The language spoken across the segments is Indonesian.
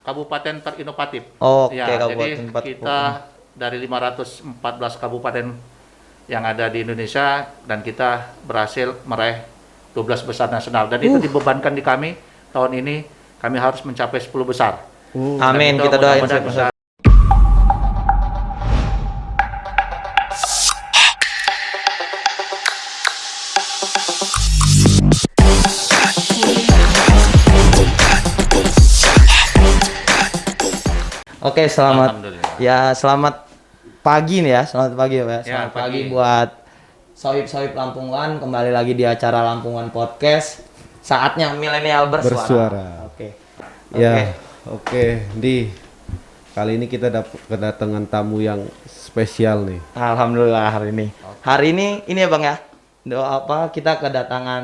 kabupaten terinovatif. Oke, Ya, kabupaten jadi tempat. kita dari 514 kabupaten yang ada di Indonesia dan kita berhasil meraih 12 besar nasional dan itu dibebankan di kami tahun ini kami harus mencapai 10 besar. Amin, Dan itu kita doain mudah-mudahan bisa. bisa. Oke, selamat. Alhamdulillah. Ya, selamat pagi nih ya. Selamat pagi ya, Pak. Ya, Selamat pagi pagi. buat Sohib-sohib Lampung One, kembali lagi di acara Lampung One Podcast. Saatnya milenial bersuara. Oke. Ya, oke. Di kali ini kita kedatangan tamu yang spesial nih. Alhamdulillah hari ini. Hari ini ya Bang ya. Doa kita kedatangan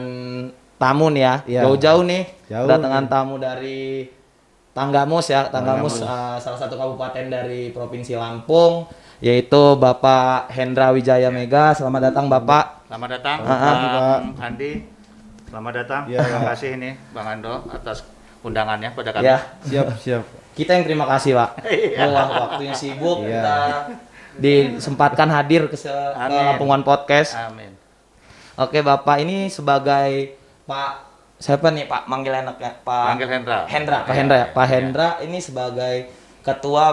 tamu nih ya. Iya. Jauh-jauh nih. Jauh Kedatangan nih. tamu dari Tanggamus ya. Tanggamus salah satu kabupaten dari Provinsi Lampung, yaitu Bapak Hendra Wijaya Mega. Selamat datang Bapak. Selamat datang Bang Andi. Selamat datang. Ya. Terima kasih ini Bang Ando atas undangannya pada kami. Ya. Siap. Kita yang terima kasih Pak. Wah, waktunya sibuk Iya. kita disempatkan hadir ke Amin. Lampung One Podcast. Amin. Oke Bapak, ini sebagai Pak siapa nih Pak manggil enaknya? Pak Panggil Hendra. Pak Iya, Hendra ya. iya, Pak iya. Hendra ini sebagai ketua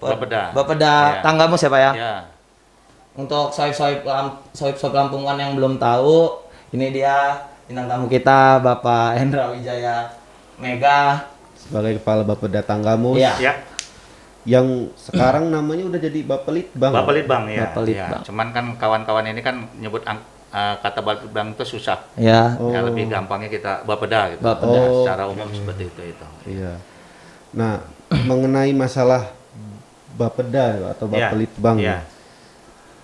Bapeda. Bapeda Iya. Tanggamus ya Pak ya. Ya. Untuk sohib-sohib Lampungan yang belum tahu, ini dia bintang tamu kita Bapak Hendra Wijaya Mega. Sebagai kepala Bapeda Tanggamus Iya. Ya. yang sekarang namanya udah jadi Bapelitbang. Bapelitbang ya. Bapelitbang. Ya. Cuman kan kawan-kawan ini kan nyebut kata Bapelitbang itu susah. Ya. Oh. Ya lebih gampangnya kita Bapeda gitu. Bapeda. Ya, Oh. secara umum seperti itu. Iya. Nah, mengenai masalah Bapeda atau Iya, Bapelitbang, iya.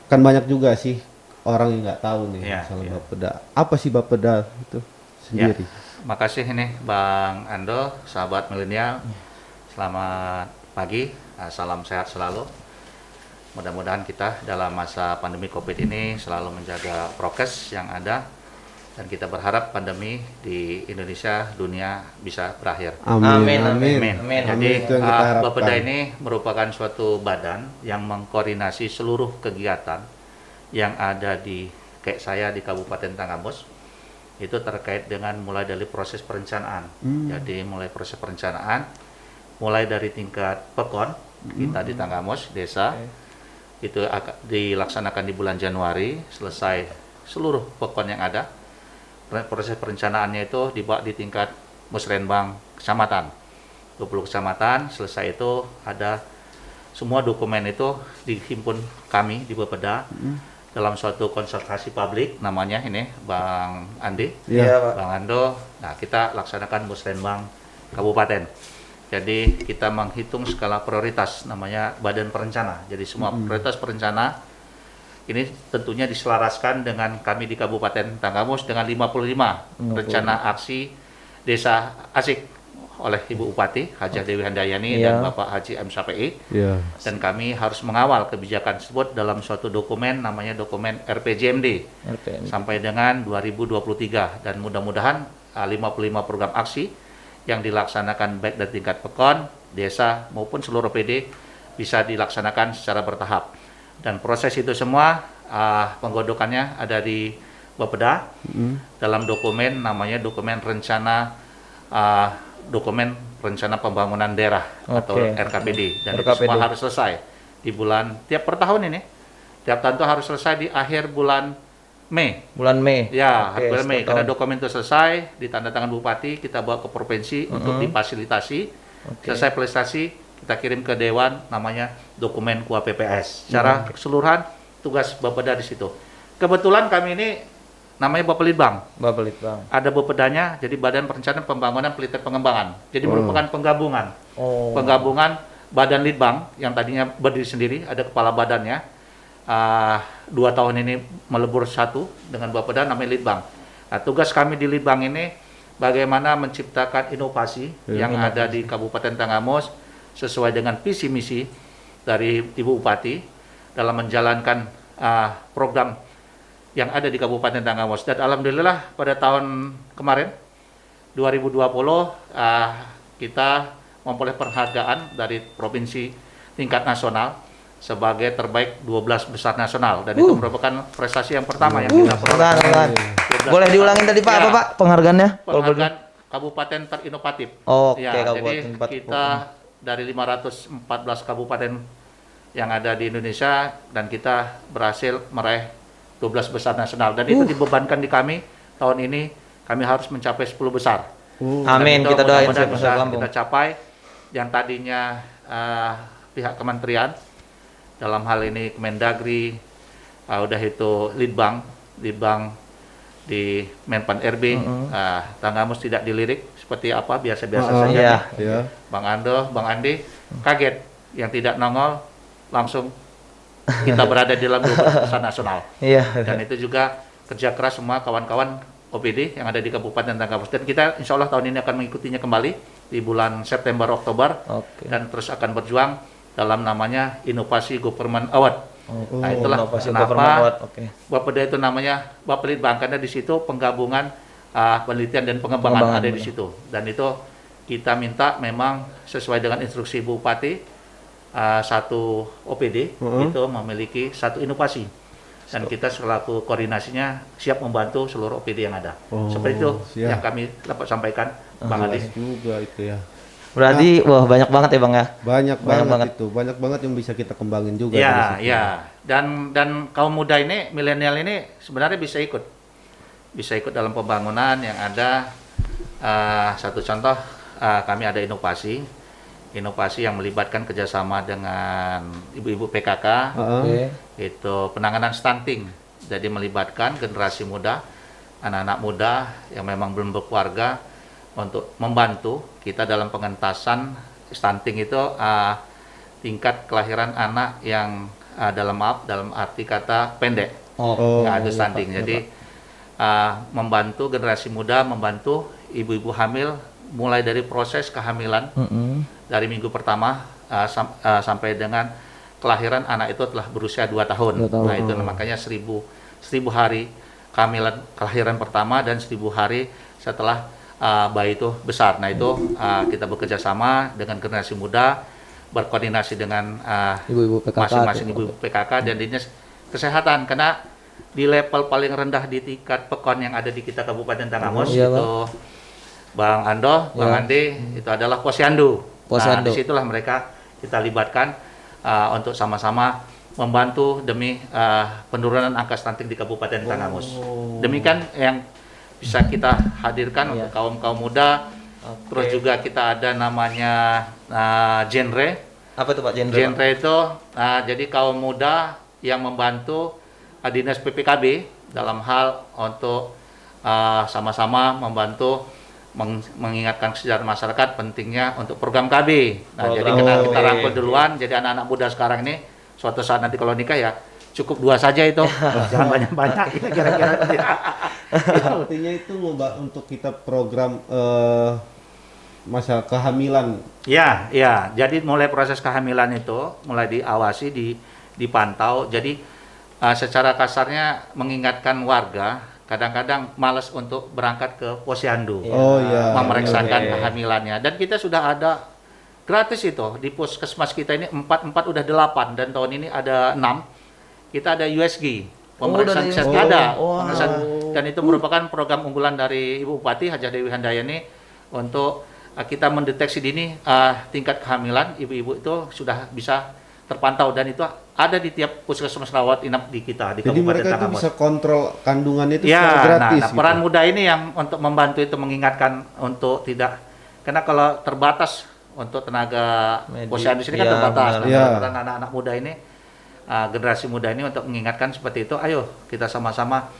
kan banyak juga sih orang yang nggak tahu nih Iya, masalah iya. Bapeda. Apa sih Bapeda itu sendiri? Makasih ini Bang Ando, sahabat milenial. Selamat pagi, salam sehat selalu. Mudah-mudahan kita dalam masa pandemi Covid ini selalu menjaga prokes yang ada dan kita berharap pandemi di Indonesia, dunia bisa berakhir. Amin. Jadi Amin, itu yang kita harapkan. Bapeda ini merupakan suatu badan yang mengkoordinasi seluruh kegiatan yang ada di kayak saya di Kabupaten Tanggamus itu terkait dengan mulai dari proses perencanaan. Jadi mulai proses perencanaan, mulai dari tingkat pekon kita di Tanggamus desa itu dilaksanakan di bulan Januari, selesai seluruh pekon yang ada. Proses perencanaannya itu dibawa di tingkat musrenbang kecamatan, 20 kecamatan. Selesai itu ada semua dokumen itu dihimpun kami di Bapeda dalam suatu konsultasi publik, namanya ini Bang Andi, Iya, Pak. Bang Ando. Nah, kita laksanakan musrenbang kabupaten. Jadi kita menghitung skala prioritas, namanya badan perencana. Jadi semua prioritas perencana ini tentunya diselaraskan dengan kami di Kabupaten Tanggamus dengan 55 rencana aksi desa asik oleh Ibu Bupati Hajah Dewi Handayani Iya. dan Bapak Haji M. Sapi. Iya. Dan kami harus mengawal kebijakan tersebut dalam suatu dokumen, namanya dokumen RPJMD RPM. sampai dengan 2023, dan mudah-mudahan 55 program aksi yang dilaksanakan baik dari tingkat pekon, desa maupun seluruh PD bisa dilaksanakan secara bertahap. Dan proses itu semua penggodokannya ada di Bapeda dalam dokumen, namanya dokumen rencana pembangunan daerah atau Oke. RKPD, dan itu RKPD. semua harus selesai di bulan per tahun ini. Tiap tahun itu harus selesai di akhir bulan Mei. Bulan Mei. Ya, Oke, bulan Mei. setahun. Karena dokumen itu selesai, ditandatangan Bupati, kita bawa ke provinsi untuk difasilitasi. Oke. Selesai fasilitasi, kita kirim ke Dewan, namanya dokumen KUA PPS. Secara keseluruhan, tugas Bapeda di situ. Kebetulan kami ini namanya Bapelitbang. Bapelitbang. Ada Bapedanya, jadi Badan Perencanaan Pembangunan Penelitian Pengembangan. Jadi merupakan penggabungan. Oh. Penggabungan Badan Litbang yang tadinya berdiri sendiri, ada kepala badannya. 2 tahun ini melebur satu dengan Bapeda namanya Litbang. Nah, tugas kami di Litbang ini bagaimana menciptakan inovasi yang ada di Kabupaten Tanggamus sesuai dengan visi misi dari Ibu Bupati dalam menjalankan program yang ada di Kabupaten Tanggamus. Dan alhamdulillah pada tahun kemarin 2020 kita memperoleh penghargaan dari provinsi tingkat nasional sebagai terbaik 12 besar nasional, dan itu merupakan prestasi yang pertama yang kita peroleh. Bukan. Boleh diulangin tadi Pak, Ya. apa Pak penghargaannya? Penghargaan kabupaten terinovatif. Oke, Ya, kabupaten jadi terinovatif. kita dari 514 kabupaten yang ada di Indonesia, dan kita berhasil meraih 12 besar nasional, dan itu dibebankan di kami tahun ini, kami harus mencapai 10 besar. Amin, Dan itu kita doain mudah-mudahan Masyarakat bisa Lampung. kita capai yang tadinya pihak kementerian, dalam hal ini Kemendagri, udah itu Litbang di Menpan RB, Tanggamus tidak dilirik seperti apa, biasa-biasa saja. Iya. Ya. Bang Ando, Bang Andi kaget, yang tidak nongol langsung kita berada di dalam 12 besar nasional. Iya. Dan itu juga kerja keras semua kawan-kawan OPD yang ada di Kabupaten Tanggamus, dan kita insya Allah tahun ini akan mengikutinya kembali di bulan September Oktober. Oke. Dan terus akan berjuang dalam namanya Inovasi Government Award. Nah, itulah Inovasi Government Award. kenapa Oke. Bapeda itu namanya Bapelitbang, karena di situ penggabungan penelitian dan pengembangan ada di situ. Dan itu kita minta memang sesuai dengan instruksi Bupati, satu OPD itu memiliki satu inovasi. Dan kita selaku koordinasinya siap membantu seluruh OPD yang ada. Seperti itu siap. yang kami dapat sampaikan, Bang Adi. Juga itu ya. Berarti wah banyak banget ya Bang ya. Banyak banget. banget itu, banyak banget yang bisa kita kembangin juga dari Ya, situ. ya. Dan kaum muda ini, milenial ini sebenarnya bisa ikut dalam pembangunan yang ada. Satu contoh, kami ada inovasi yang melibatkan kerjasama dengan ibu-ibu PKK, Oke. itu penanganan stunting. Jadi melibatkan generasi muda, anak-anak muda yang memang belum berkeluarga, untuk membantu kita dalam pengentasan stunting itu, tingkat kelahiran anak yang dalam arti kata pendek. Nah, itu stunting. Jadi membantu generasi muda, membantu ibu-ibu hamil mulai dari proses kehamilan, dari minggu pertama sampai dengan kelahiran anak itu telah berusia 2 tahun. Nah, itu makanya 1000 hari kelahiran pertama dan 1000 hari setelah bayi itu besar. Nah, itu kita bekerja sama dengan generasi muda, berkoordinasi dengan Ibu-ibu PKK, masing-masing ibu PKK dan dinas kesehatan, karena di level paling rendah di tingkat PEKON yang ada di kita Kabupaten Tanggamus, Iya, itu Bang Ando, Bang Andi, itu adalah Posyandu. Nah, disitulah mereka kita libatkan untuk sama-sama membantu demi penurunan angka stunting di Kabupaten Tanggamus. Demikian yang bisa kita hadirkan untuk kaum muda. Terus juga kita ada namanya genre. Apa itu Pak genre? Genre itu jadi kaum muda yang membantu dinas PPKB dalam hal untuk sama-sama membantu mengingatkan kesadaran masyarakat pentingnya untuk program KB. Nah, jadi karena kita rangkul duluan, jadi anak-anak muda sekarang ini suatu saat nanti kalau nikah ya cukup 2 saja itu, jangan banyak-banyak kira-kira. Artinya itu untuk kita program masa kehamilan. Ya, jadi mulai proses kehamilan itu mulai diawasi, dipantau. Jadi secara kasarnya mengingatkan warga, kadang-kadang malas untuk berangkat ke posyandu, memeriksakan kehamilannya. Dan kita sudah ada gratis itu di puskesmas kita ini 4 udah 8, dan tahun ini ada 6. Kita ada USG, pemeriksaan kesehatan dan itu merupakan program unggulan dari Ibu Bupati Hajah Dewi Handayani untuk kita mendeteksi dini tingkat kehamilan ibu-ibu itu sudah bisa terpantau, dan itu ada di tiap puskesmas rawat inap di kita di Jadi Kabupaten mereka itu Tanggamus. bisa kontrol kandungan itu secara gratis. Nah, peran muda ini yang untuk membantu itu mengingatkan untuk tidak, karena kalau terbatas untuk tenaga posyandu sini kan terbatas. Nah, anak-anak muda ini, generasi muda ini untuk mengingatkan seperti itu, ayo kita sama-sama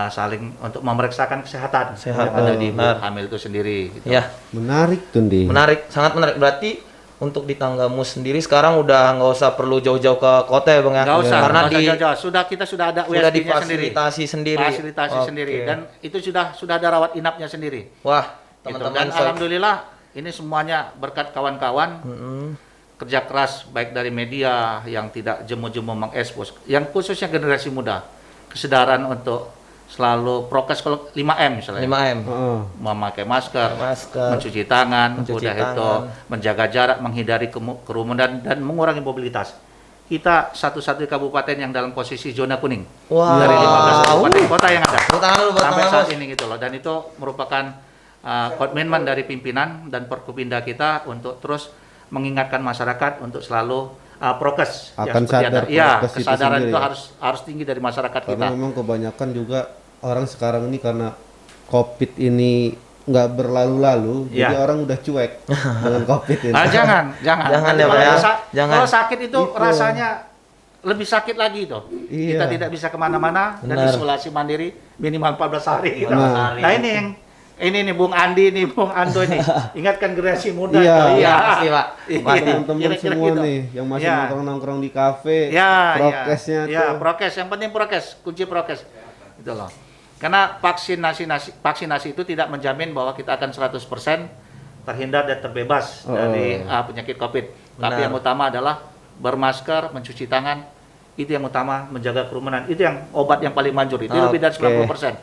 saling untuk memeriksakan kesehatan yang ada di ibu hamil itu sendiri. Gitu. Ya. Menarik tuh, Di. Menarik, sangat menarik. Berarti untuk di Tanggamus sendiri sekarang udah nggak usah perlu jauh-jauh ke kota ya Bang ya? Nggak usah, karena jauh-jauh. kita sudah ada USG-nya sendiri. Fasilitasi sendiri. Dan itu sudah ada rawat inapnya sendiri. Wah, Gitu. teman-teman. Dan alhamdulillah ini semuanya berkat kawan-kawan kerja keras baik dari media yang tidak jemu-jemu mengekspos, yang khususnya generasi muda, kesadaran untuk selalu prokes kalau 5M misalnya. 5M. Heeh. Memakai masker, Masker, mencuci tangan, mencuci udah itu tangan. menjaga jarak, menghindari kerumunan dan mengurangi mobilitas. Kita satu-satunya kabupaten yang dalam posisi zona kuning Wah. dari 15 kabupaten kota yang ada Tepuk tangan dulu buat sampai Kang saat Amos. ini gitu loh. Dan itu merupakan komitmen dari pimpinan dan Perkopimda kita untuk terus mengingatkan masyarakat untuk selalu prokes Akan seperti sadar ada. Iya, prokes itu kesadaran sendiri itu ya. harus tinggi dari masyarakat Karena kita. memang kebanyakan juga orang sekarang ini karena COVID ini nggak berlalu-lalu, Iya. jadi orang udah cuek dengan COVID ini. Jangan. Jangan Nanti ya, Pak, kalau ya. Jangan. Kalau sakit itu Itu. rasanya lebih sakit lagi itu. Iya. Kita tidak bisa kemana-mana dan Benar. isolasi mandiri minimal 14 hari. Gitu. Nah. Nah ini nih Bung Andi nih Bung Ando nih. Ingatkan generasi muda. Iya. tuh. Iya, pasti, Pak. Iya. Buat teman-teman Kira-kira semua gitu. nih yang masih Ya. nongkrong-nongkrong di kafe, Ya, prokesnya ya, tuh. prokes. Yang penting prokes, kunci prokes. Gitu loh. Karena vaksinasi itu tidak menjamin bahwa kita akan 100% terhindar dan terbebas dari penyakit COVID. Tapi Benar. yang utama adalah bermasker, mencuci tangan. Itu yang utama, menjaga kerumunan. Itu yang obat yang paling manjur. Itu lebih dari Oke. 90%.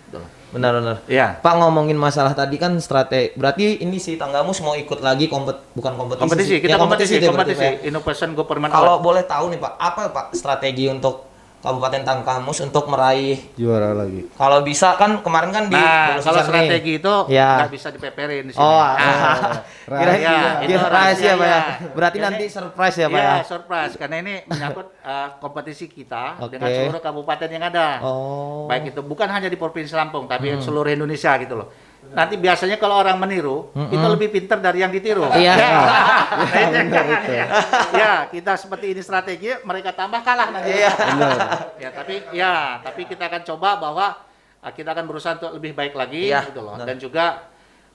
Gitu loh. Benar-benar. Iya. Pak, ngomongin masalah tadi kan strategi. Berarti ini si Tanggamus mau ikut lagi bukan kompetisi. Kompetisi, sih. kita Ya, kompetisi, itu ya berarti, kompetisi. Pak, ya. Innovation Government Kalau Award. boleh tahu nih Pak, apa Pak strategi untuk Kabupaten Tanggamus untuk meraih, Juara lagi. kalau bisa kan kemarin kan di Nah, bolos kalau season nih. strategi itu Ya. nggak bisa dipeperin di sini. Oh, Rahasia. Iya, itu rahasia Pak ya. iya. Berarti Jadi- nanti surprise ya Pak Iya, ya. surprise karena ini menyangkut kompetisi kita Oke. dengan seluruh kabupaten yang ada. Oh. Baik itu bukan hanya di Provinsi Lampung, tapi seluruh Indonesia gitu loh. Nanti biasanya kalau orang meniru, itu lebih pintar dari yang ditiru. Iya. Nah, itu yang jangan ya. Ya, kita seperti ini strategi, mereka tambah kalah nanti. Iya. Tapi kita akan coba bahwa kita akan berusaha untuk lebih baik lagi Iya, gitu loh. benar. Dan juga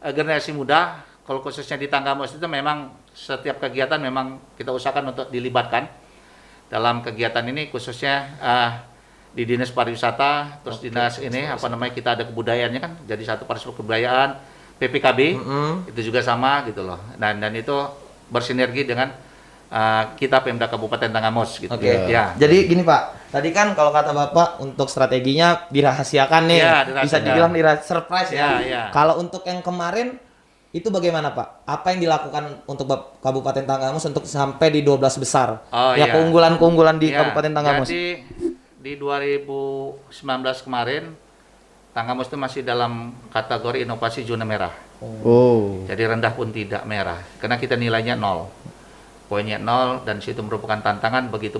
generasi muda, kalau khususnya di Tanggamus itu memang setiap kegiatan memang kita usahakan untuk dilibatkan dalam kegiatan ini, khususnya di dinas pariwisata, terus dinas ini apa namanya, kita ada kebudayaannya kan, jadi satu pariwisata kebudayaan, PPKB itu juga sama gitu loh. Dan itu bersinergi dengan kita Pemda Kabupaten Tanggamus gitu. Oke. Ya. Jadi gini Pak, tadi kan kalau kata Bapak untuk strateginya dirahasiakan nih. Iya, Bisa dirahasiakan. dibilang surprise ya. Iya. Kalau untuk yang kemarin itu bagaimana Pak? Apa yang dilakukan untuk Kabupaten Tanggamus untuk sampai di 12 besar? Oh, ya, iya. keunggulan-keunggulan di Ya, Kabupaten Tanggamus. Jadi di 2019 kemarin Tanggamus itu masih dalam kategori inovasi zona merah. Oh. Jadi rendah pun tidak merah, karena kita nilainya 0. Poinnya 0, dan situ merupakan tantangan begitu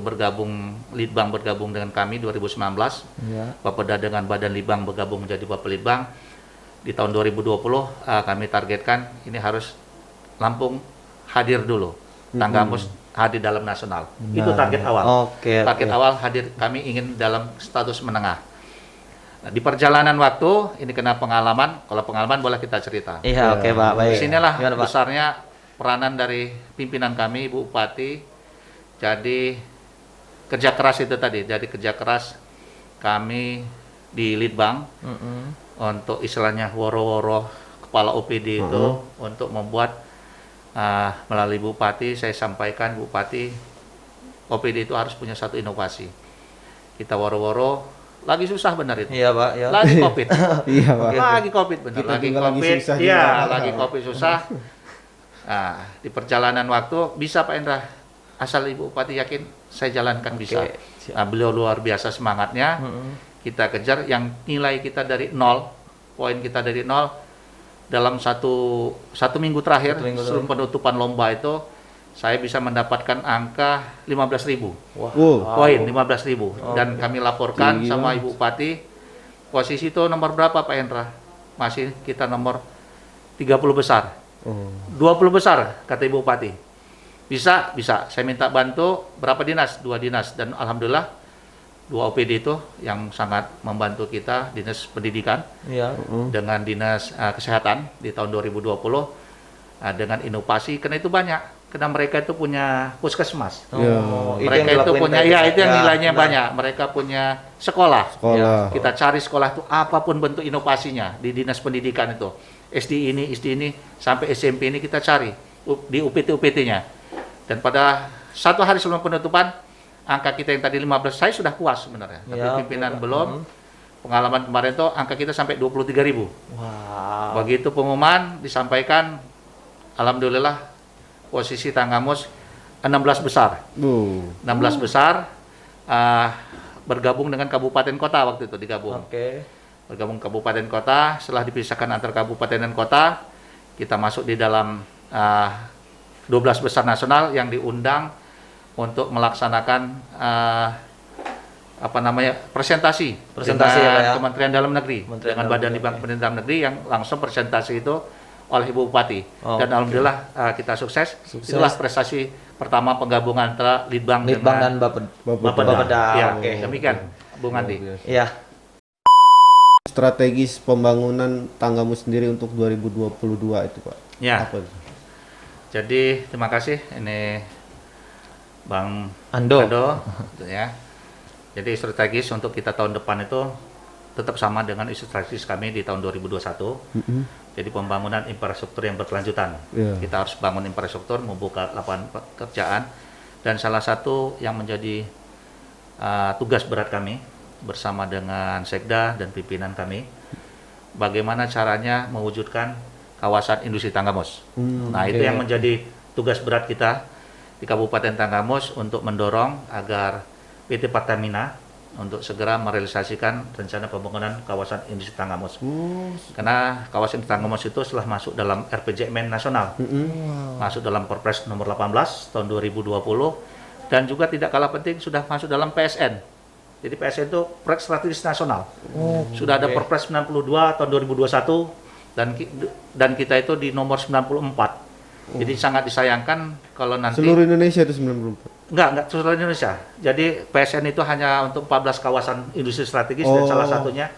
Litbang bergabung dengan kami 2019. Iya. Bapeda dengan Badan Litbang bergabung menjadi Bapelitbang. Di tahun 2020 kami targetkan ini harus Lampung hadir dulu. Tanggamus hadir dalam nasional. Itu target awal. Oke. Target awal hadir, kami ingin dalam status menengah. Nah, di perjalanan waktu ini kena pengalaman. Kalau pengalaman boleh kita cerita. Iya, oke Pak. Baik. Disinilah Gimana, Pak? besarnya peranan dari pimpinan kami, Ibu Bupati. Jadi kerja keras itu tadi. Jadi kerja keras kami di Litbang untuk istilahnya woro-woro kepala OPD itu untuk membuat melalui Bupati saya sampaikan, Bupati, OPD itu harus punya satu inovasi. Kita woro-woro lagi susah benar itu. Iya Pak. Ya. Lagi Covid. Iya, Pak. Lagi Covid benar. Kita Lagi juga lagi Covid. susah Iya, juga. lagi Covid susah. Nah, di perjalanan waktu bisa Pak Endra, asal Ibu Bupati yakin saya jalankan bisa. siap. Nah, beliau luar biasa semangatnya. Kita kejar yang nilai kita dari 0, poin kita dari 0 dalam satu minggu terakhir sebelum penutupan lomba itu saya bisa mendapatkan angka 15.000 Wow. poin, 15.000 dan kami laporkan Tinggi sama banget. Ibu Bupati. Posisi itu nomor berapa Pak Hendra? Masih kita nomor 30 besar. Oh. 20 besar kata Ibu Bupati. Bisa. Saya minta bantu berapa dinas? 2 dinas, dan alhamdulillah 2 OPD itu yang sangat membantu kita, Dinas Pendidikan Iya. dengan Dinas Kesehatan di tahun 2020 dengan inovasi, karena itu banyak, karena mereka itu punya puskesmas. Ya. Mereka itu punya, ya itu yang nilainya banyak. Mereka punya sekolah. Sekolah. Kita cari sekolah itu apapun bentuk inovasinya di Dinas Pendidikan itu. SD ini, sampai SMP ini kita cari di UPT-UPT-nya. Dan pada satu hari sebelum penutupan, angka kita yang tadi 15, saya sudah puas sebenarnya. Tapi Ya, pimpinan oke, Pak. belum. pengalaman kemarin tuh angka kita sampai 23.000. Wow. Begitu pengumuman disampaikan, alhamdulillah posisi Tanggamus 16 besar. 16 besar bergabung dengan kabupaten kota waktu itu digabung. Oke. Bergabung kabupaten kota, setelah dipisahkan antar kabupaten dan kota, kita masuk di dalam 12 besar nasional yang diundang untuk melaksanakan presentasi dengan ya, Pak, ya? Kementerian Dalam Negeri, Kementerian dengan Dalam Badan Negeri. Litbang Kementerian Dalam Negeri yang langsung presentasi itu oleh Ibu Bupati. Dan alhamdulillah kita sukses. Itulah prestasi pertama penggabungan antara Litbang dan Bapeda. Ya, Oke. demikian Bung Andi. Iya. Strategis pembangunan Tanggamus sendiri untuk 2022 itu, Pak. Ya. Apa itu? Jadi terima kasih ini Bang Ando. gitu ya. Jadi strategis untuk kita tahun depan itu tetap sama dengan isu strategis kami di tahun 2021. Jadi pembangunan infrastruktur yang berkelanjutan. Iya. Kita harus bangun infrastruktur, membuka lapangan pekerjaan, dan salah satu yang menjadi tugas berat kami bersama dengan Sekda dan pimpinan kami, bagaimana caranya mewujudkan kawasan industri Tanggamus. Nah, itu yang menjadi tugas berat kita di Kabupaten Tanggamus untuk mendorong agar PT Pertamina untuk segera merealisasikan rencana pembangunan kawasan industri Tanggamus. Karena kawasan Tanggamus itu setelah masuk dalam RPJMN nasional, masuk dalam Perpres nomor 18 tahun 2020, dan juga tidak kalah penting sudah masuk dalam PSN. Jadi PSN itu proyek strategis nasional. Sudah ada Perpres 92 tahun 2021 dan kita itu di nomor 94. Jadi sangat disayangkan kalau nanti Seluruh Indonesia itu 94. Enggak seluruh Indonesia. Jadi PSN itu hanya untuk 14 kawasan industri strategis dan salah satunya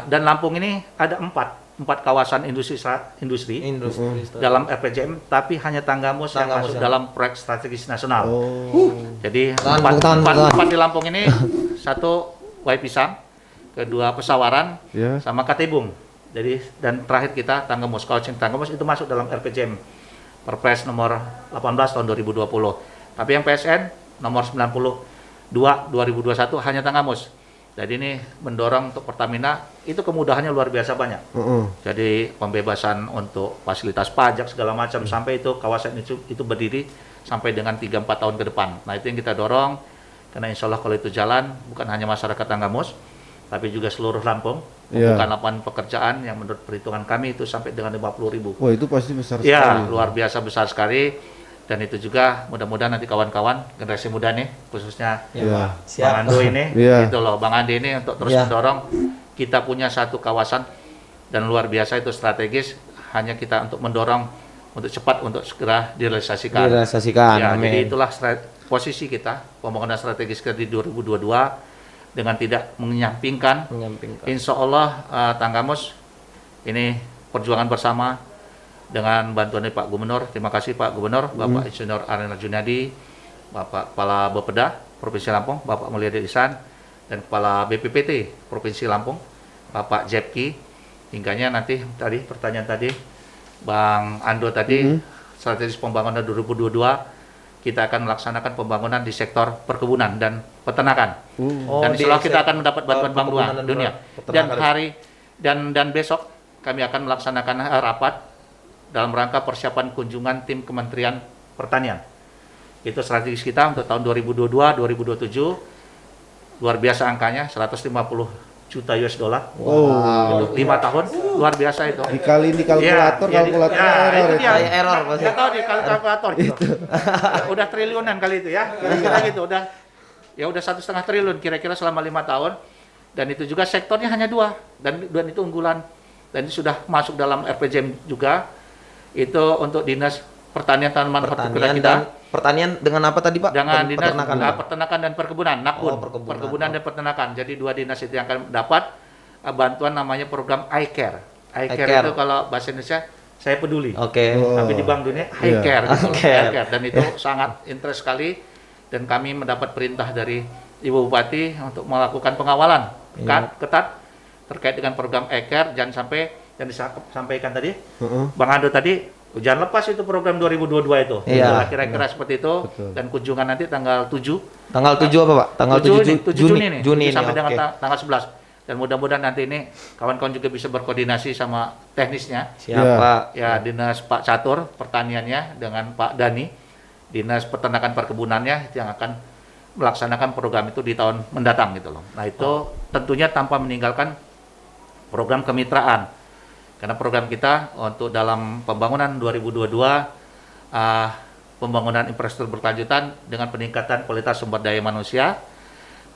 dan Lampung ini ada 4 kawasan industri dalam RPJM, tapi hanya Tanggamus yang masuk dalam proyek strategis nasional. Jadi empat di Lampung ini, satu Wai Pisang, kedua Pesawaran, sama Katibung. Jadi dan terakhir kita Tanggamus. Kawasan Tanggamus itu masuk dalam RPJM Perpres nomor 18 tahun 2020. Tapi yang PSN nomor 92 2021 hanya Tanggamus. Jadi ini mendorong untuk Pertamina itu kemudahannya luar biasa banyak. Jadi pembebasan untuk fasilitas pajak segala macam sampai itu kawasan itu berdiri sampai dengan 3-4 tahun ke depan. Nah, itu yang kita dorong karena insya Allah kalau itu jalan bukan hanya masyarakat Tanggamus tapi juga seluruh Lampung membuka lapangan pekerjaan yang menurut perhitungan kami itu sampai dengan 50.000. Wah, itu pasti besar sekali. Ya, luar biasa besar sekali. Dan itu juga mudah-mudahan nanti kawan-kawan generasi muda nih, khususnya Bang Ando ini, gitu loh, Bang Andi ini untuk terus mendorong kita punya satu kawasan dan luar biasa itu strategis, hanya kita untuk mendorong untuk cepat untuk segera direalisasikan. Ya, jadi itulah posisi kita pembangunan strategis kita di 2022 dengan tidak menyampingkan. Insya Allah Tanggamus ini perjuangan bersama dengan bantuan dari Pak Gubernur. Terima kasih Pak Gubernur, Bapak Insinyur Arena Junadi, Bapak Kepala Bapeda Provinsi Lampung, Bapak Mulyadi Ihsan, dan Kepala BPPT Provinsi Lampung, Bapak Jepki. Hingganya nanti tadi pertanyaan tadi Bang Ando tadi, strategis pembangunan 2022 kita akan melaksanakan pembangunan di sektor perkebunan dan peternakan. Dan insya Allah kita akan mendapat bantuan Bank Dunia. Dan besok kami akan melaksanakan rapat dalam rangka persiapan kunjungan tim Kementerian Pertanian. Itu strategis kita untuk tahun 2022-2027. Luar biasa angkanya, 150 juta US dollar. Untuk 5 tahun, luar biasa itu. Dikali di kalkulator, error. Nggak tahu di kalkulator gitu. Udah triliunan kali itu ya. Kira-kira gitu, udah 1,5 triliun kira-kira selama 5 tahun. Dan itu juga sektornya hanya 2. Dan itu unggulan. Dan itu sudah masuk dalam RPJM juga. Itu untuk Dinas Pertanian Tanaman Hortikultura kita. Pertanian dengan apa tadi Pak? Dengan Dinas Peternakan dan Perkebunan, NAPUN. Perkebunan dan Peternakan. Jadi 2 dinas itu yang akan dapat bantuan namanya program iCare. iCare itu kalau bahasa Indonesia saya peduli. Tapi di Bank Dunia iCare gitu. iCare. Dan itu sangat interest sekali dan kami mendapat perintah dari Ibu Bupati untuk melakukan pengawalan ketat terkait dengan program iCare. Jangan sampai yang disampaikan tadi Bang Ando tadi, jangan lepas itu program 2022 itu. Kira-kira seperti itu. Dan kunjungan nanti tanggal 7. Tanggal 7 apa Pak? Tanggal 7 Juni nih. Sampai dengan tanggal 11. Dan mudah-mudahan nanti ini kawan-kawan juga bisa berkoordinasi sama teknisnya. Siapa? Ya, Dinas Pak Catur pertaniannya dengan Pak Dani, Dinas Peternakan Perkebunannya yang akan melaksanakan program itu di tahun mendatang gitu loh. Nah itu tentunya tanpa meninggalkan program kemitraan. Karena program kita untuk dalam pembangunan 2022 pembangunan infrastruktur berkelanjutan dengan peningkatan kualitas sumber daya manusia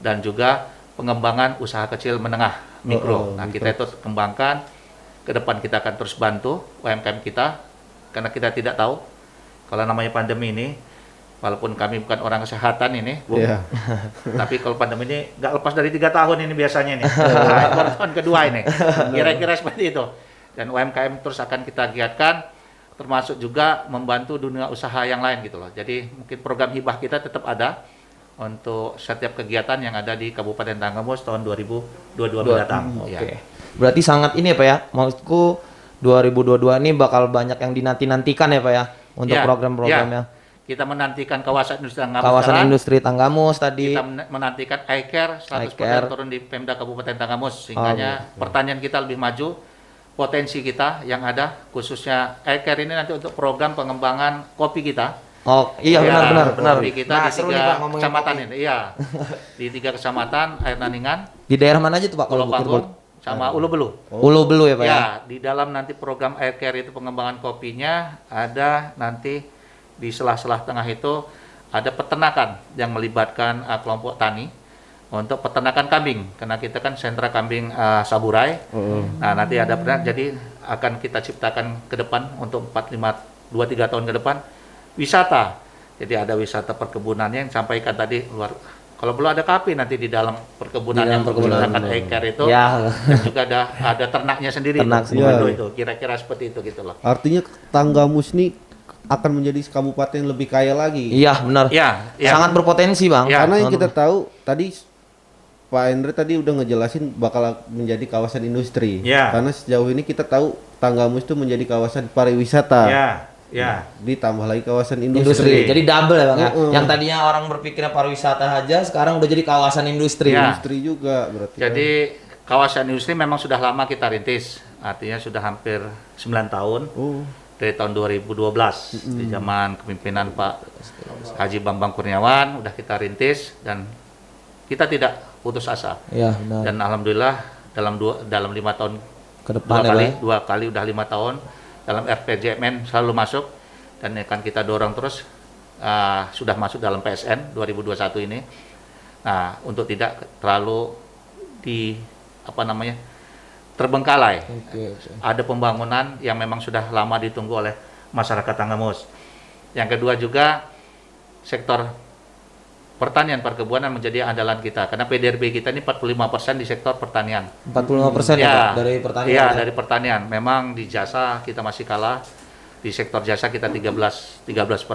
dan juga pengembangan usaha kecil menengah mikro. Nah, kita itu kembangkan, ke depan kita akan terus bantu UMKM kita karena kita tidak tahu kalau namanya pandemi ini, walaupun kami bukan orang kesehatan ini, Bu, tapi kalau pandemi ini nggak lepas dari 3 tahun ini biasanya ini. Nah, baru tahun kedua ini. Kira-kira seperti itu. Dan UMKM terus akan kita giatkan, termasuk juga membantu dunia usaha yang lain gitu loh. Jadi mungkin program hibah kita tetap ada untuk setiap kegiatan yang ada di Kabupaten Tanggamus tahun 2022 mendatang. Oke. Berarti sangat ini ya Pak ya, maksudku 2022 ini bakal banyak yang dinanti-nantikan ya Pak ya untuk Ya, program-programnya. Kita menantikan kawasan industri Tanggamus. Kawasan jalan. industri Tanggamus tadi. Kita menantikan iCare 100% iCare. turun di Pemda Kabupaten Tanggamus sehingga pertanian kita lebih maju, potensi kita yang ada khususnya iCare ini nanti untuk program pengembangan kopi kita. Oh iya Ya, benar. kopi kita Nah, di seru 3 nih, Pak, ngomongin kecamatan kopi. ini. Iya. Di 3 kecamatan Air Naningan, Di daerah mana aja tuh Pak Pulau kalau Panggung, sama Ulu Belu. Ulu Belu ya Pak ya. Ya, di dalam nanti program iCare itu pengembangan kopinya ada nanti di selah-selah tengah itu ada peternakan yang melibatkan kelompok tani untuk peternakan kambing karena kita kan sentra kambing Saburai. Nah, nanti ada jadi akan kita ciptakan ke depan untuk 2-3 tahun ke depan wisata. Jadi ada wisata perkebunannya yang sampaikan tadi luar. Kalau belum ada kafe nanti di dalam perkebunan Di dalam yang perkebunan. menggunakan iCare itu. Ya. Dan juga ada ternaknya sendiri. Ternak tuh, sendiri. itu kira-kira seperti itu gitu loh. Artinya Tanggamus ini akan menjadi kabupaten yang lebih kaya lagi. Iya benar. Ya, ya. Sangat berpotensi Bang. Ya. Karena yang kita tahu tadi Pak Endre tadi udah ngejelasin bakal menjadi kawasan industri. Ya. Karena sejauh ini kita tahu Tanggamus itu menjadi kawasan pariwisata. Ya. Ditambah lagi kawasan Industri. industri. Jadi double ya Bang ya. Mm-mm. Yang tadinya orang berpikirnya pariwisata aja sekarang udah jadi kawasan industri. Ya. Industri juga berarti. Jadi kawasan industri memang sudah lama kita rintis. Artinya sudah hampir 9 tahun. Oh, Dari tahun 2012 di zaman kepemimpinan Pak Haji Bambang Kurniawan udah kita rintis dan kita tidak putus asa. Iya benar. Dan alhamdulillah dalam 5 tahun Ke depan ya Pak. dua kali udah 5 tahun dalam RPJMN selalu masuk dan akan kita dorong terus sudah masuk dalam PSN 2021 ini. Nah, untuk tidak terlalu terbengkalai. Oke. Ada pembangunan yang memang sudah lama ditunggu oleh masyarakat Tanggamus. Yang kedua juga sektor pertanian perkebunan menjadi andalan kita karena PDRB kita ini 45% di sektor pertanian. 45% ya, Pak, dari pertanian. Iya, ya? dari pertanian. Memang di jasa kita masih kalah. Di sektor jasa kita 13%.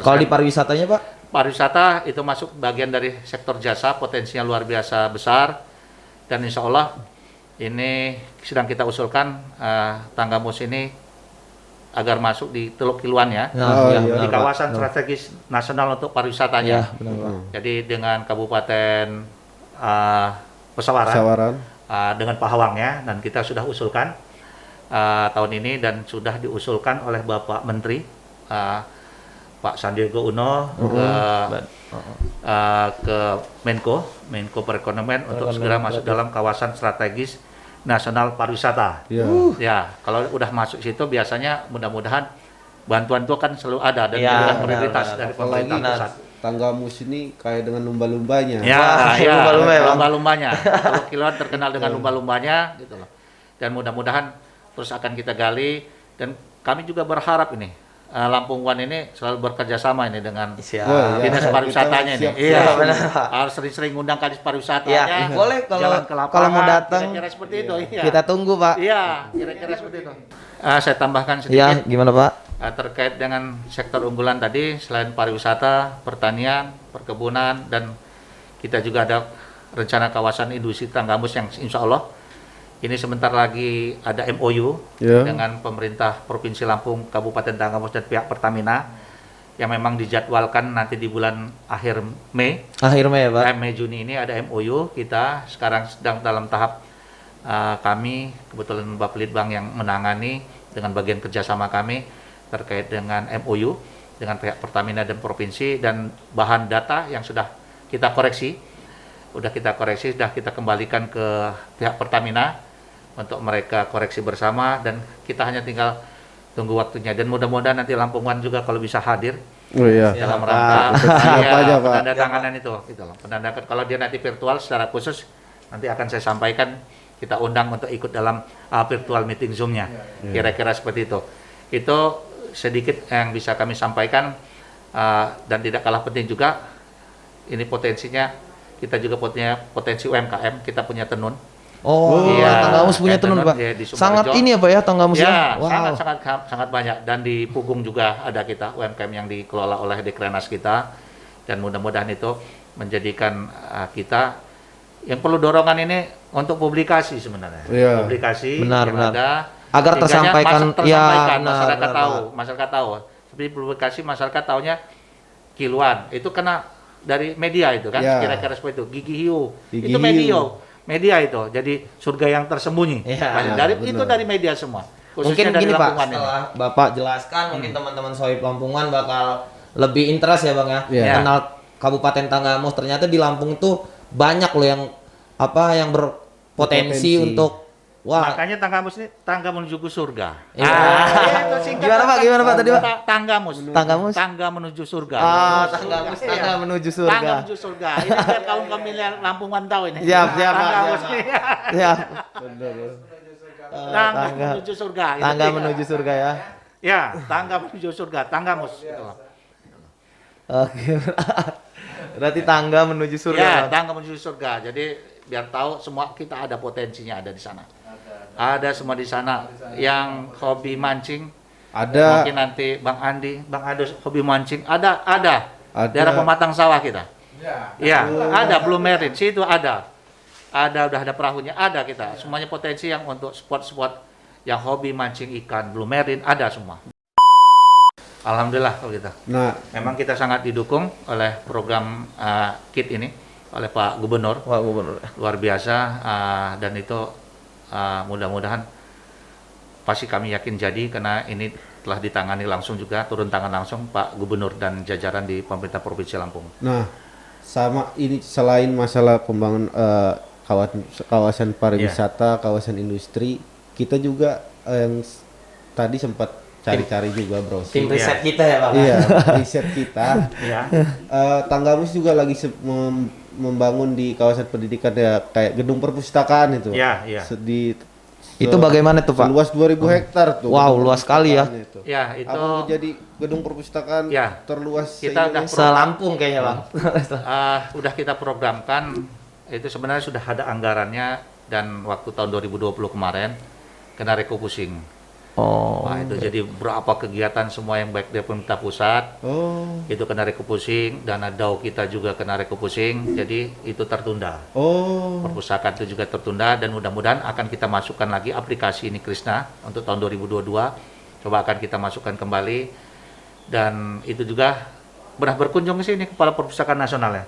Kalau di pariwisatanya Pak? Pariwisata itu masuk bagian dari sektor jasa, potensinya luar biasa besar. Dan insya Allah ini sedang kita usulkan Tanggamus ini agar masuk di Teluk Kiluan ya. Oh, iya, iya. Di benar, Pak. kawasan strategis nasional untuk pariwisatanya. Iya, benar Pak. Jadi dengan Kabupaten Pesawaran, Sawaran. dengan Pahawang ya, dan kita sudah usulkan tahun ini dan sudah diusulkan oleh Bapak Menteri Pak Sandiaga Uno ke Menko Perekonomian untuk segera masuk dalam kawasan strategis nasional pariwisata. Iya. Ya, kalau udah masuk situ biasanya mudah-mudahan bantuan itu kan selalu ada dan Iya, juga benar, prioritas benar. dari Apalagi pemerintah pusat. Tanggamus ini kayak dengan lumba-lumbanya. Ya, Wah, ya, lumba-lumba ya, Bang. lumba-lumbanya. Kalau Kiluan terkenal dengan lumba-lumbanya gitu loh. Dan mudah-mudahan terus akan kita gali dan kami juga berharap ini Lampung One ini selalu bekerja sama ini dengan Siap. Oh, iya. dinas pariwisatanya ini. Siap, Iya, siap, benar, Pak. harus sering-sering undang kadis pariwisatanya. Ya, boleh jalan ke lapangan, kalau mau datang kira-kira seperti itu. Iya. kita tunggu Pak. Iya, kira-kira seperti itu. Saya tambahkan Iya, sedikit gimana Pak? terkait dengan sektor unggulan tadi selain pariwisata, pertanian, perkebunan dan kita juga ada rencana kawasan industri Tanggamus yang insya Allah ini sebentar lagi ada MOU Ya. dengan pemerintah Provinsi Lampung, Kabupaten Tanggamus dan pihak Pertamina yang memang dijadwalkan nanti di bulan akhir Mei, Akhir Mei ya Pak. Mei Juni ini ada MOU. Kita sekarang sedang dalam tahap kami kebetulan Bapak Litbang yang menangani dengan bagian kerjasama kami terkait dengan MOU dengan pihak Pertamina dan provinsi, dan bahan data yang sudah kita koreksi, sudah kita kembalikan ke pihak Pertamina untuk mereka koreksi bersama, dan kita hanya tinggal tunggu waktunya, dan mudah-mudahan nanti Lampung One juga kalau bisa hadir Oh iya. dalam Siap, rangka Siap aja, Pak. penandatanganan itu gitu loh. Penandatangan kalau dia nanti virtual secara khusus nanti akan saya sampaikan, kita undang untuk ikut dalam virtual meeting Zoom-nya. Kira-kira seperti itu. Itu sedikit yang bisa kami sampaikan, dan tidak kalah penting juga ini potensinya, kita juga punya potensi UMKM, kita punya tenun. Oh, Iya, Tanggamus punya kayak tenun, tenun, Pak. ya, di Sumberjo. Sangat ini ya, Pak ya, Tanggamus ya. Ya, Wow. sangat banyak, dan di Pugung juga ada kita UMKM yang dikelola oleh Dekrenas kita, dan mudah-mudahan itu menjadikan kita yang perlu dorongan ini untuk publikasi sebenarnya. Iya. Publikasi Benar, yang benar. ada Agar sehingga tersampaikan, ya, benar, masyarakat benar, tahu, masyarakat tahu. Seperti publikasi masyarakat tahunya kiluan, itu kena dari media itu kan, Ya. kira-kira seperti itu. Gigi hiu, Gigi itu hiu. media itu. Jadi surga yang tersembunyi. Iya, dari benar. itu dari media semua. Mungkin Khususnya dari gini Pak, Lampung One ini. setelah Bapak jelaskan, mungkin teman-teman Sohib Lampungan bakal lebih interest ya Bang ya, Iya. kenal Kabupaten Tanggamus. Ternyata di Lampung tuh banyak loh yang berpotensi Berpotensi. untuk Makanya Tanggamus ini tangga menuju ke surga. Iya. Itu singkatan, Gimana Pak? Gimana Pak tadi Pak? Tanggamus. Tanggamus? Tangga menuju surga. Tanggamus, Iya. tangga menuju surga. Tangga menuju surga. Ini biar kaum milenial Lampung One tahu ini. Siap, siap, Pak, Tanggamus siap, ini. Ya, Tangga tangga. menuju surga. Itu Tangga dia. menuju surga ya. Ya, tangga menuju surga. Tanggamus. Gitu. Oke. Berarti tangga menuju surga. Ya, Bang. tangga menuju surga. Jadi biar tahu semua kita ada potensinya ada di sana. Ada semua di sana. Yang hobi mancing, Ada. mungkin nanti Bang Andi, Bang Adus hobi mancing, ada. Ada. Daerah pematang sawah kita. Ya, ada belum merit, situ ada. Udah ada perahunya, ada kita. Semuanya potensi yang untuk spot-spot yang hobi mancing ikan, belum merit, ada semua. Alhamdulillah kalau kita. Nah, Memang kita sangat didukung oleh program KIT ini oleh Pak Gubernur. Wah, Gubernur. Luar biasa, dan itu mudah-mudahan pasti kami yakin jadi, karena ini telah ditangani langsung juga, turun tangan langsung Pak Gubernur dan jajaran di pemerintah Provinsi Lampung. nah, sama ini selain masalah pembangunan kawasan pariwisata, kawasan industri, kita juga yang tadi sempat cari-cari juga bro. Tim riset kita ya Pak. Iya, riset kita. Ya. Tanggamus juga lagi membangun di kawasan pendidikan ya, kayak gedung perpustakaan itu. Ya, ya. Itu bagaimana tuh Pak? Luas 2000 hektar tuh. Wow, gedung luas sekali ya. perpustakaannya itu. Ya, itu Apa mau jadi gedung perpustakaan Ya. terluas Kita udah se-Indonesia? Se-Lampung kayaknya Bang. udah kita programkan, itu sebenarnya sudah ada anggarannya, dan waktu tahun 2020 kemarin kena refocusing. Oh. Wah, itu jadi berapa kegiatan semua yang baik dari pemerintah pusat Oh, itu kena refocusing, dana DAU kita juga kena refocusing, jadi itu tertunda. oh, Perpustakaan itu juga tertunda, dan mudah-mudahan akan kita masukkan lagi aplikasi ini Krisna untuk tahun 2022. Coba akan kita masukkan kembali, dan itu juga pernah berkunjung ke sini Kepala Perpustakaan Nasional ya.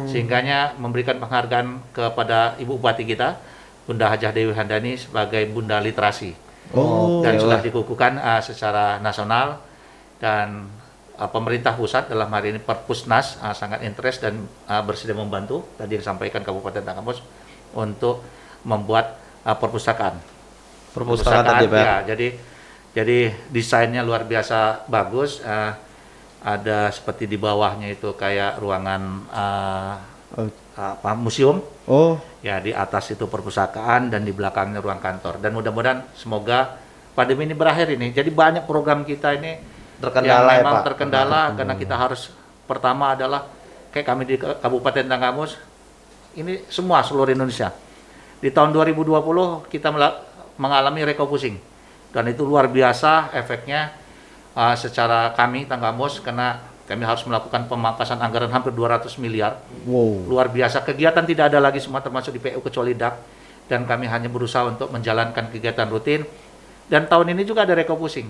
Sehingganya memberikan penghargaan kepada Ibu Bupati kita, Bunda Hajah Dewi Handani sebagai Bunda Literasi. oh, Dan sudah dikukuhkan secara nasional, dan pemerintah pusat dalam hari ini Perpusnas sangat interest dan bersedia membantu, tadi disampaikan Kabupaten Tanggamus untuk membuat perpustakaan Perpustakaan tadi Pak. ya, jadi desainnya luar biasa bagus, ada seperti di bawahnya itu kayak ruangan museum. oh, Ya, di atas itu perpustakaan, dan di belakangnya ruang kantor. Dan mudah-mudahan semoga pandemi ini berakhir ini. Jadi banyak program kita ini Terkendala yang ya, memang Pak? terkendala, karena kita harus, pertama adalah kayak kami di Kabupaten Tanggamus, ini semua seluruh Indonesia. Di tahun 2020 kita mengalami refocusing, dan itu luar biasa efeknya secara kami Tanggamus, karena kami harus melakukan pemangkasan anggaran hampir 200 miliar. wow, Luar biasa, kegiatan tidak ada lagi semua, termasuk di PU kecuali DAK, dan kami hanya berusaha untuk menjalankan kegiatan rutin. Dan tahun ini juga ada refocusing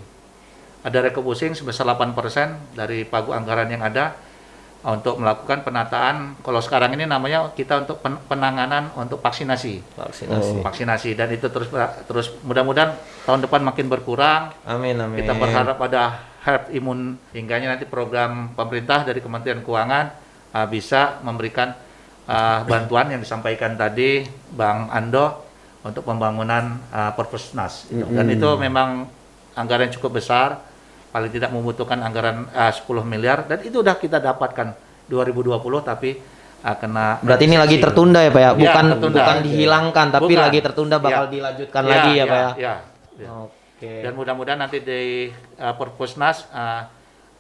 sebesar 8% dari pagu anggaran yang ada, untuk melakukan penataan. Kalau sekarang ini namanya kita untuk penanganan untuk vaksinasi. Vaksinasi dan itu terus mudah-mudahan tahun depan makin berkurang. Amin, amin. Kita berharap pada herd imun hingganya nanti program pemerintah dari Kementerian Keuangan bisa memberikan bantuan yang disampaikan tadi Bang Ando untuk pembangunan Perpusnas. Dan itu memang anggaran cukup besar. Paling tidak membutuhkan anggaran 10 miliar dan itu udah kita dapatkan 2020 tapi kena. Berarti ini lagi tertunda ya Pak ya? Bukan tertunda. bukan dihilangkan tapi Bukan. lagi tertunda bakal dilanjutkan lagi ya Pak ya? Ya. Oke. Dan mudah-mudahan nanti di Perpusnas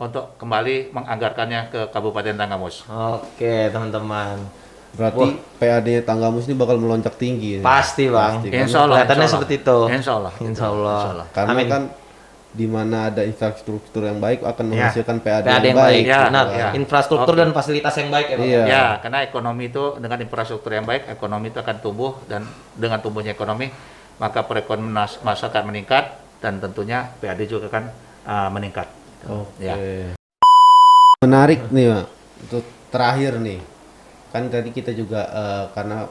untuk kembali menganggarkannya ke Kabupaten Tanggamus. Oke, teman-teman. Berarti PAD Tanggamus ini bakal melonjak tinggi. Pasti, Bang. Insya Allah. Kelihatannya seperti itu. Insya Allah. Insya Allah. Karena Amin. kan di mana ada infrastruktur yang baik akan menghasilkan PAD PAD yang yang baik. baik. Ya, Benar. ya. Infrastruktur Oke. dan fasilitas yang baik ya Bang. Iya. Ya, karena ekonomi itu dengan infrastruktur yang baik, ekonomi itu akan tumbuh dan dengan tumbuhnya ekonomi maka perekonomian masyarakat meningkat dan tentunya PAD juga akan meningkat. Oke. Ya. Menarik nih, Pak. Untuk terakhir nih. Kan tadi kita juga karena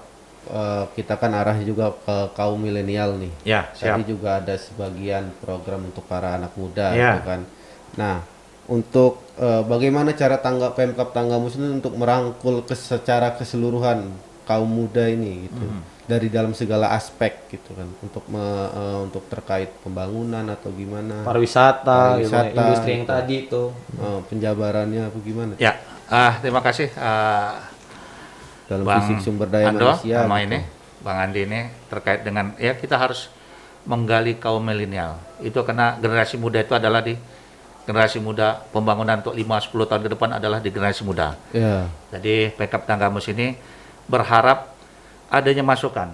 kita kan arahnya juga ke kaum milenial nih. Ya, siap. Tadi juga ada sebagian program untuk para anak muda Ya. gitu kan. Nah, untuk bagaimana cara Pemkab Tanggamus ini untuk merangkul secara keseluruhan kaum muda ini gitu. Dari dalam segala aspek gitu kan untuk terkait pembangunan atau gimana. Pariwisata, gitu ya. Pariwisata, Industri yang gitu. tadi itu. Penjabarannya apa gimana? Ya, terima kasih Dalam Bang fisik sumber daya Ando, manusia sama gitu. ini, Bang Andi ini terkait dengan ya kita harus menggali kaum milenial. Itu karena generasi muda itu adalah di generasi muda pembangunan untuk 5-10 tahun ke depan adalah di generasi muda. Ya. Jadi Pemkab Tanggamus ini berharap adanya masukan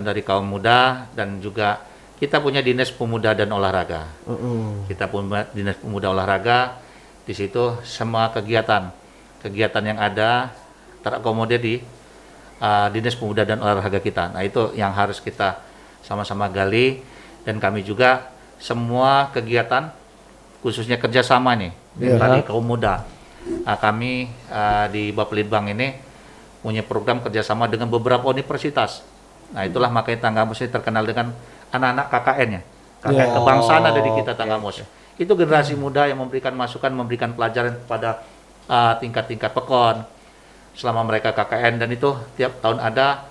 dari kaum muda dan juga kita punya Dinas Pemuda dan Olahraga. Kita punya Dinas Pemuda Olahraga, di situ semua kegiatan yang ada terakomodir di Dinas Pemuda dan Olahraga kita. Nah itu yang harus kita sama-sama gali dan kami juga semua kegiatan khususnya kerjasama nih dari kaum muda. Kami di Bapelitbang ini punya program kerjasama dengan beberapa universitas. Nah itulah makanya Tanggamus ini terkenal dengan anak-anak KKN-nya. KKN kebangsaan ada di kita Tanggamus. Itu generasi muda yang memberikan masukan, memberikan pelajaran kepada tingkat-tingkat pekon selama mereka KKN dan itu tiap tahun ada.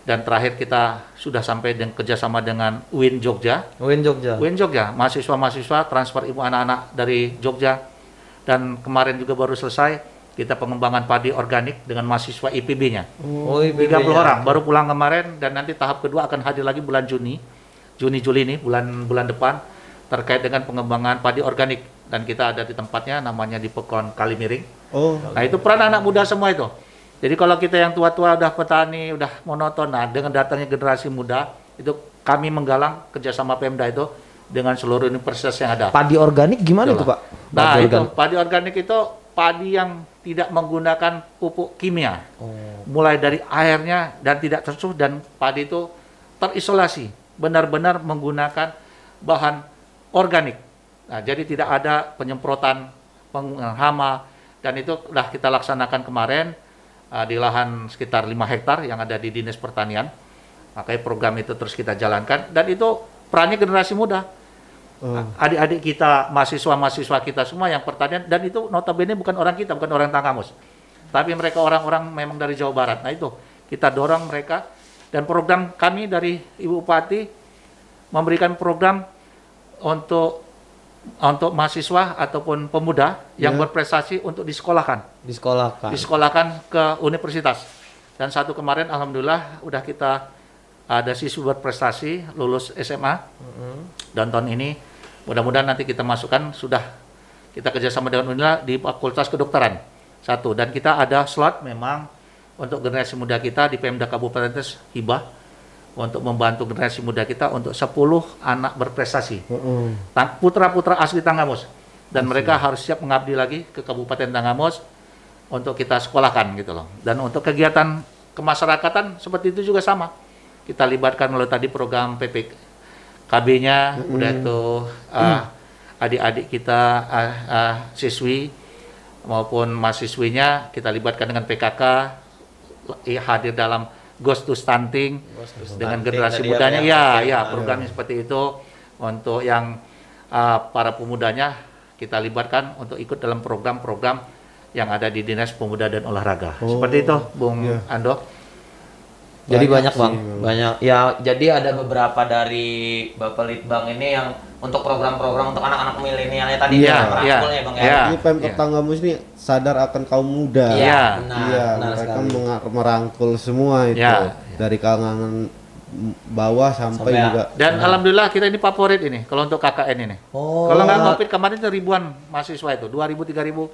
Dan terakhir kita sudah sampai dengan kerjasama dengan UIN Jogja. UIN Jogja, mahasiswa-mahasiswa transfer ilmu anak-anak dari Jogja. Dan kemarin juga baru selesai kita pengembangan padi organik dengan mahasiswa IPB-nya. 30 orang baru pulang kemarin dan nanti tahap kedua akan hadir lagi bulan Juni Juli ini bulan depan terkait dengan pengembangan padi organik dan kita ada di tempatnya namanya di Pekon Kalimiring. Nah itu peran anak muda semua itu. Jadi kalau kita yang tua-tua udah petani, udah monoton, nah dengan datangnya generasi muda, itu kami menggalang kerjasama Pemda itu dengan seluruh universitas yang ada. Padi organik gimana itu Pak? Nah itu, padi organik itu padi yang tidak menggunakan pupuk kimia. Mulai dari airnya dan tidak tersuh dan padi itu terisolasi, benar-benar menggunakan bahan organik. Nah, jadi tidak ada penyemprotan hama dan itu sudah kita laksanakan kemarin di lahan sekitar 5 hektar yang ada di Dinas Pertanian. Makanya program itu terus kita jalankan dan itu perannya generasi muda. Adik-adik kita, mahasiswa-mahasiswa kita semua yang pertanian dan itu notabene bukan orang kita, bukan orang Tanggamus. Tapi mereka orang-orang memang dari Jawa Barat. Nah itu kita dorong mereka dan program kami dari Ibu Bupati memberikan program untuk mahasiswa ataupun pemuda yang berprestasi untuk disekolahkan ke universitas. Dan satu kemarin alhamdulillah udah kita ada siswa berprestasi lulus SMA. Dan tahun ini mudah-mudahan nanti kita masukkan sudah kita kerjasama dengan UNILA di Fakultas Kedokteran satu dan kita ada slot memang untuk generasi muda kita di Pemda Kabupaten hibah untuk membantu generasi muda kita untuk 10 anak berprestasi. Putra-putra asli Tanggamus. Dan mereka harus siap mengabdi lagi ke Kabupaten Tanggamus untuk kita sekolahkan gitu loh. Dan untuk kegiatan kemasyarakatan seperti itu juga sama. Kita libatkan melalui tadi program PPKB-nya, udah itu adik-adik kita siswi maupun mahasiswinya kita libatkan dengan PKK, hadir dalam Ghost to Stunting dengan generasi tadi mudanya. ya, Ya, programnya seperti itu. Untuk yang para pemudanya kita libatkan untuk ikut dalam program-program yang ada di Dinas Pemuda dan Olahraga. Seperti itu, Bung Ando. Jadi banyak sih, Bang, memang. banyak. Ya, jadi ada beberapa dari Bapak Litbang ini yang untuk program-program untuk anak-anak milenialnya tadi Iya, yang merangkulnya Bang ya. iya. Ini Pemkab Tanggamus ini sadar akan kaum muda. Iya. benar, Iya, benar mereka sekali. merangkul semua itu Ya. dari kalangan bawah sampai Sampai juga. Dan alhamdulillah kita ini favorit ini kalau untuk KKN ini. Oh. Kalau nggak Covid kemarin itu ribuan mahasiswa itu, 2.000 3.000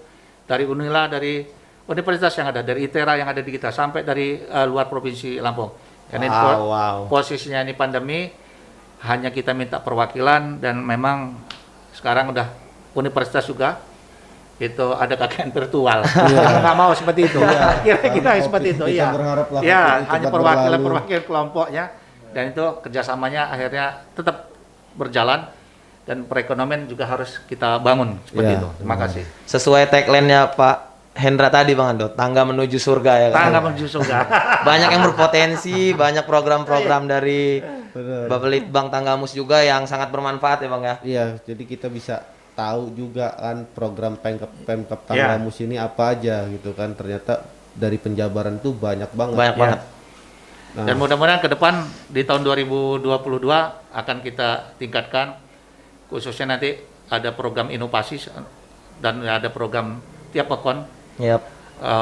dari Unila, dari universitas yang ada, dari ITERA yang ada di kita, sampai dari luar provinsi Lampung. Karena ini Wow. posisinya ini pandemi, hanya kita minta perwakilan dan memang sekarang udah universitas juga itu ada KKN virtual. Kalau nggak mau seperti itu. Kira-kira seperti itu. Kita Iya. berharap lah Ya, COVID hanya cepat perwakilan kelompoknya dan itu kerjasamanya akhirnya tetap berjalan dan perekonomian juga harus kita bangun seperti Ya, itu. Terima kasih. Sesuai tagline-nya Pak Hendra tadi Bang Ando, tangga menuju surga ya kan? Tangga menuju surga. Banyak yang berpotensi, banyak program-program dari Benar. Bapak Litbang Tanggamus juga yang sangat bermanfaat ya Bang ya. Iya, jadi kita bisa tahu juga kan program Pemkab Iya. Tanggamus ini apa aja gitu kan. Ternyata dari penjabaran tuh banyak banget. Banyak Ya. banget. Nah, Dan mudah-mudahan ke depan di tahun 2022 akan kita tingkatkan, khususnya nanti ada program inovasi dan ada program tiap pekon, Yap.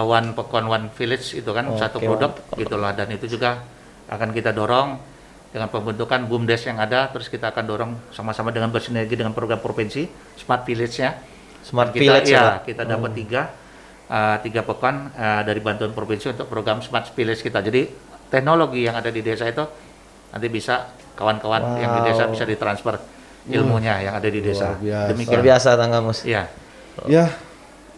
one pekon one village itu kan, Oke, satu produk gitulah, dan itu juga akan kita dorong dengan pembentukan BUMDes yang ada, terus kita akan dorong sama-sama dengan bersinergi dengan program provinsi Smart Village-nya. Smart kita, Village ya, ya, Pak? kita dapat tiga pekan dari bantuan provinsi untuk program Smart Village kita. Jadi teknologi yang ada di desa itu nanti bisa kawan-kawan yang di desa bisa ditransfer ilmunya yang ada di desa. Luar biasa. Demikian. Luar biasa Tanggamus. Iya. ya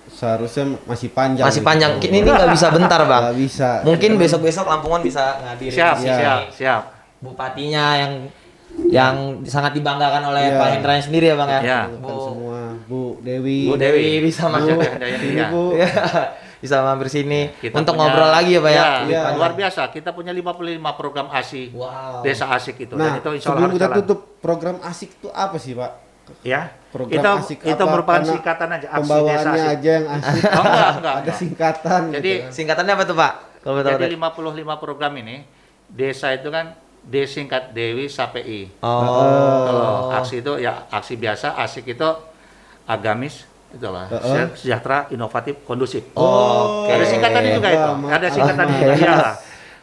seharusnya masih panjang. Masih gitu. panjang. Ini nggak bisa bentar Bang. Nggak bisa. Mungkin besok-besok Lampungan bisa ngadirin Siap, di sini. siap. Bupatinya yang sangat dibanggakan oleh Iya. Pak Hendra sendiri ya Bang ya. Iya. Bukan semua Bu Dewi. Bu Dewi bisa masuk. Ini Bu. Iya. Bisa mampir sini Kita untuk punya- ngobrol lagi ya Pak ya. Iya. Luar biasa. Kita punya 55 program ASI. Wow. Desa asik itu. Nah, Dan itu insya Allah sebelum harus kita jalan. tutup, program asik itu apa sih Pak? Ya. Program itu asik itu apa? merupakan Karena singkatan aja, aksi desa Pembawaannya asik. aja yang asik. Oh, enggak. Ada singkatan. Jadi gitu kan. Singkatannya apa tuh Pak? Kalau betul Jadi 55 program ini, desa itu kan D singkat Dewi SAPI. Oh. Kalau aksi itu ya aksi biasa, asik itu agamis, itulah sejahtera, inovatif, kondusif. Oke. Ada singkatannya juga itu. Ada singkatannya juga. Yes. Iya.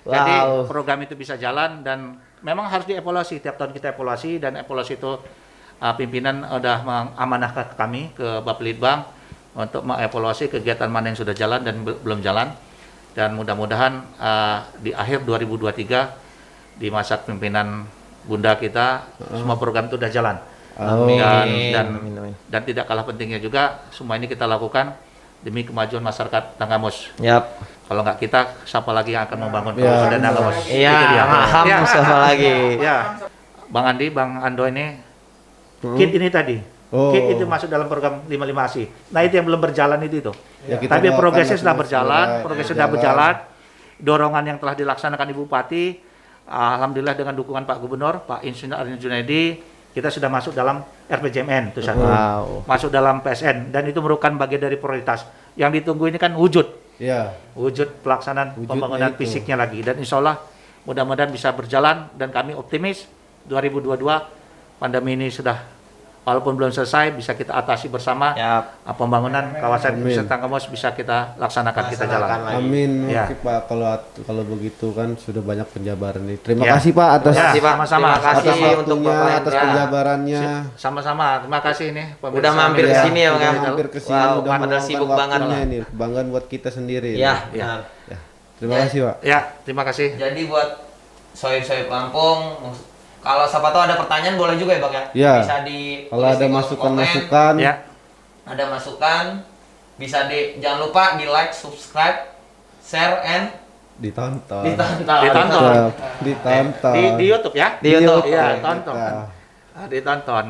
Jadi Wow. program itu bisa jalan dan memang harus dievaluasi. Tiap tahun kita evaluasi dan evaluasi itu pimpinan udah mengamanahkan ke kami, ke Bapak Litbang untuk mengevaluasi kegiatan mana yang sudah jalan dan belum jalan. Dan mudah-mudahan di akhir 2023 di masa pimpinan Bunda kita semua program itu sudah jalan. Amin. Dan dan tidak kalah pentingnya juga semua ini kita lakukan demi kemajuan masyarakat Tanggamus. Yap. Kalau nggak kita, siapa lagi yang akan membangun Ya. kawasan Tanggamus? Iya, Itu dia. paham Ya. siapa lagi. Ya, Bang Andi, Bang Ando ini, KIT ini tadi, Oh. KIT itu masuk dalam program 55 ASI. Nah itu yang belum berjalan itu. Ya, kita Tapi doakan progresnya lah sudah semua berjalan, sudah progres sudah berjalan. Dorongan yang telah dilaksanakan Ibu Bupati, alhamdulillah dengan dukungan Pak Gubernur, Pak Insinyur Arjuna Junaidi, kita sudah masuk dalam RPJMN itu satu. Wow. Masuk dalam PSN dan itu merupakan bagian dari prioritas. Yang ditunggu ini kan wujud Ya. wujud pelaksanaan Wujudnya pembangunan itu. fisiknya lagi, dan insya Allah mudah-mudahan bisa berjalan dan kami optimis 2022 pandemi ini sudah walaupun belum selesai bisa kita atasi bersama. Yap. Pembangunan kawasan Amin. wisata Tanggamus bisa kita laksanakan, kita jalan. Laksanakan lagi. Amin. Ya. Oke, Pak, kalau begitu kan sudah banyak penjabaran nih. Terima Ya. kasih Pak atas Ya, Terima kasih, Pak. sama-sama. Terima kasih atas untuk waktunya, Bapak atas Hendra. penjabarannya. Sama-sama, terima kasih nih pemirsa Udah mampir media. ke sini ya, Bang. Udah ya? mampir ke sini, Wow, udah padahal meluangkan sibuk banget waktunya lah. ini. Kebanggaan buat kita sendiri. Ya, nih. benar. Ya. Terima kasih Pak. Ya, terima kasih. Jadi buat sohib-sohib Lampung, kalau siapa tahu ada pertanyaan boleh juga ya Bang ya? Ya. Bisa di Kalau ada masukan-masukan, Ya, ada masukan, bisa jangan lupa di like, subscribe, share, and ditonton. ditonton. Ditonton. Ditonton. di YouTube ya. Di YouTube. Iya, kita. tonton. Ditonton.